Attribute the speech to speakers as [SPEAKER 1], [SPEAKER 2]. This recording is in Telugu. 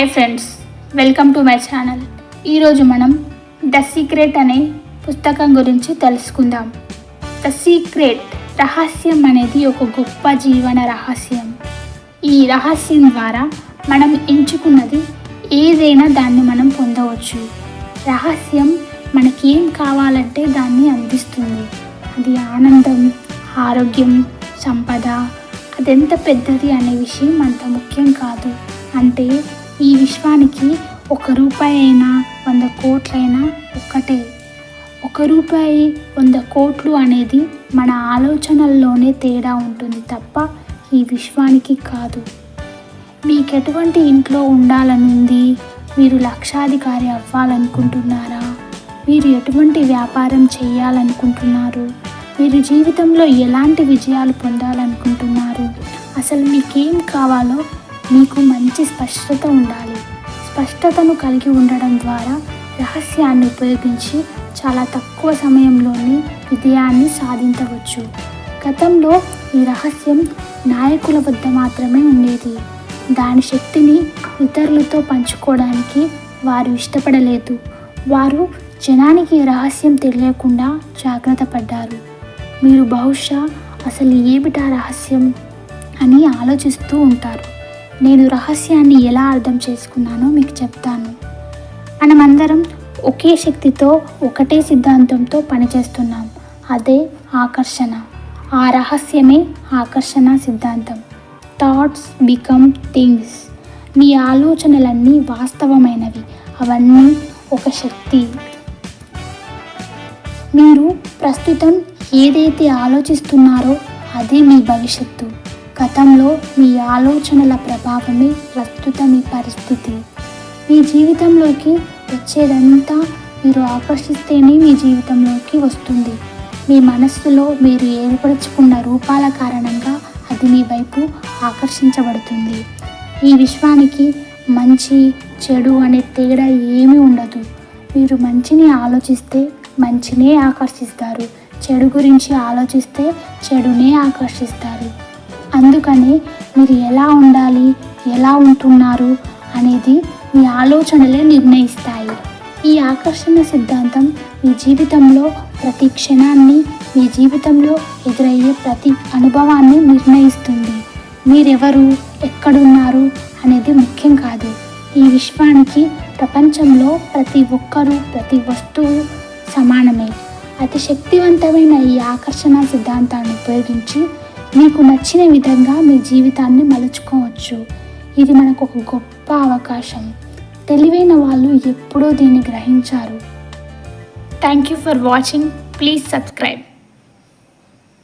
[SPEAKER 1] Hi friends, welcome to my channel. ఈరోజు మనం ద సీక్రెట్ అనే పుస్తకం గురించి తెలుసుకుందాం. ద సీక్రెట్, రహస్యం అనేది ఒక గొప్ప జీవన రహస్యం. ఈ రహస్యం ద్వారా మనం ఎంచుకున్నది ఏదైనా దాన్ని మనం పొందవచ్చు. రహస్యం మనకి ఏం కావాలంటే దాన్ని అందిస్తుంది. అది ఆనందం, ఆరోగ్యం, సంపద, అదెంత పెద్దది అనే విషయం అంత ముఖ్యం కాదు. అంటే ఈ విశ్వానికి 1 రూపాయి అయినా 100 కోట్లైనా ఒక్కటే. 1 రూపాయి 100 కోట్లు అనేది మన ఆలోచనల్లోనే తేడా ఉంటుంది తప్ప ఈ విశ్వానికి కాదు. మీకు ఎటువంటి ఇంట్లో ఉండాలనుంది? మీరు లక్షాధికారి అవ్వాలనుకుంటున్నారా? మీరు ఎటువంటి వ్యాపారం చేయాలనుకుంటున్నారు? మీరు జీవితంలో ఎలాంటి విజయాలు పొందాలనుకుంటున్నారు? అసలు మీకేం కావాలో మీకు మంచి స్పష్టత ఉండాలి. స్పష్టతను కలిగి ఉండడం ద్వారా రహస్యాన్ని ఉపయోగించి చాలా తక్కువ సమయంలోనే విజయాన్ని సాధించవచ్చు. గతంలో ఈ రహస్యం నాయకుల వద్ద మాత్రమే ఉండేది. దాని శక్తిని ఇతరులతో పంచుకోవడానికి వారు ఇష్టపడలేదు. వారు జనానికి ఈ రహస్యం తెలియకుండా జాగ్రత్త పడ్డారు. మీరు బహుశా అసలు ఏమిటా రహస్యం అని ఆలోచిస్తూ ఉంటారు. నేను రహస్యాన్ని ఎలా అర్థం చేసుకున్నానో మీకు చెప్తాను. మనమందరం ఒకే శక్తితో, ఒకటే సిద్ధాంతంతో పనిచేస్తున్నాం. అదే ఆకర్షణ. ఆ రహస్యమే ఆకర్షణ సిద్ధాంతం. Thoughts become things. మీ ఆలోచనలన్నీ వాస్తవమైనవి. అవన్నీ ఒక శక్తి. మీరు ప్రస్తుతం ఏదైతే ఆలోచిస్తున్నారో అదే మీ భవిష్యత్తు. గతంలో మీ ఆలోచనల ప్రభావమే ప్రస్తుత మీ పరిస్థితి. మీ జీవితంలోకి వచ్చేదంతా మీరు ఆకర్షిస్తేనే మీ జీవితంలోకి వస్తుంది. మీ మనస్సులో మీరు ఏర్పరచుకున్న రూపాల కారణంగా అది మీ వైపు ఆకర్షించబడుతుంది. ఈ విశ్వానికి మంచి, చెడు అనే తేడా ఏమీ ఉండదు. మీరు మంచిని ఆలోచిస్తే మంచినే ఆకర్షిస్తారు. చెడు గురించి ఆలోచిస్తే చెడునే ఆకర్షిస్తారు. అందుకని మీరు ఎలా ఉండాలి, ఎలా ఉంటున్నారు అనేది మీ ఆలోచనలే నిర్ణయిస్తాయి. ఈ ఆకర్షణ సిద్ధాంతం మీ జీవితంలో ప్రతి క్షణాన్ని, మీ జీవితంలో ఎదురయ్యే ప్రతి అనుభవాన్ని నిర్ణయిస్తుంది. మీరెవరు, ఎక్కడున్నారు అనేది ముఖ్యం కాదు. ఈ విశ్వానికి ప్రపంచంలో ప్రతి ఒక్కరూ, ప్రతి వస్తువు సమానమే. అతి శక్తివంతమైన ఈ ఆకర్షణ సిద్ధాంతాన్ని ఉపయోగించి మీకు నచ్చిన విధంగా మీ జీవితాన్ని మలుచుకోవచ్చు. ఇది మనకు ఒక గొప్ప అవకాశం. తెలివైన వాళ్ళు ఎప్పుడూ దీన్ని గ్రహించారు. Thank you for watching. Please subscribe.